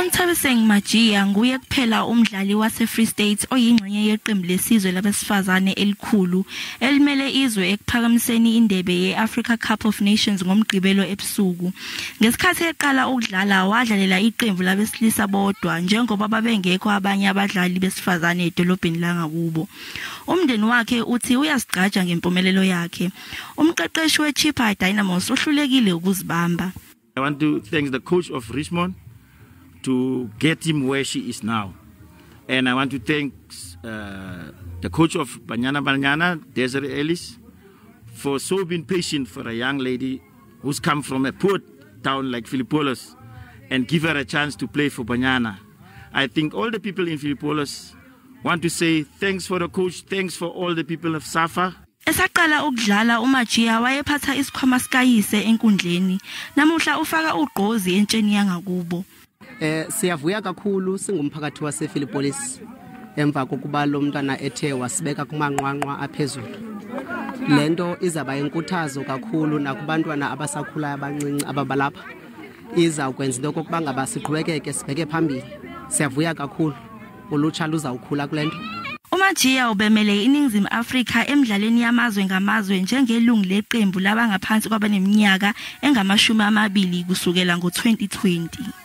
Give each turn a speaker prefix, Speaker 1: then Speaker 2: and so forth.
Speaker 1: Nthabiseng Majiya nguye kuphela umdlali wase-Free State oyingxenye yeqembu lesizwe labesifazane elikhulu elimele izwe ekuphakamiseni indebe ye-Africa Cup of Nations ngomgqibelo ebusuku. Ngesikhathi eqala ukudlala wadlalela iqembu labesilisa bodwa njengoba babengekho abanye abadlali besifazane edolobheni langakubo. Umndeni wakhe uthi uyazigqaja ngempumelelo yakhe. Umqeqeshi weChippa Dynamos uhlulekile ukuzibamba.
Speaker 2: I want to thank the coach of Richmond to get him where she is now. And I want to thank the coach of iBanyana, Desiree Ellis, for so being patient for a young lady who's come from a poor town like Philippolis and give her a chance to play for iBanyana. I think all the people in Philippolis want to say thanks for the coach, thanks for all the people of SAFA.
Speaker 1: Esaqala ukudlala uMajiya wayephatha isikhwama sikayise enkundleni. Namuhla ufaka ugqozi entsheni yangakubo.
Speaker 3: Siyavuya kakhulu singumphakathi wasePhilippolis emva kokuba lo mntwana ethe wasibeka kumanqwanqwa aphezulu. Lento izaba inkuthazo kakhulu nakubantwana abasakhulayo abancinci ababalapha. Iza ukwenza into kokuba ngaba siqhubekeke sibheke phambili. Siyavuya kakhulu ulutsha luzawukhula kulento.
Speaker 1: uMajiya ubemele iNingizimu Afrika emidlalweni yamazwe ngamazwe njengelungu leqembu labangaphansi kwabaneminyaka engama-20 kusukela ngo-2020.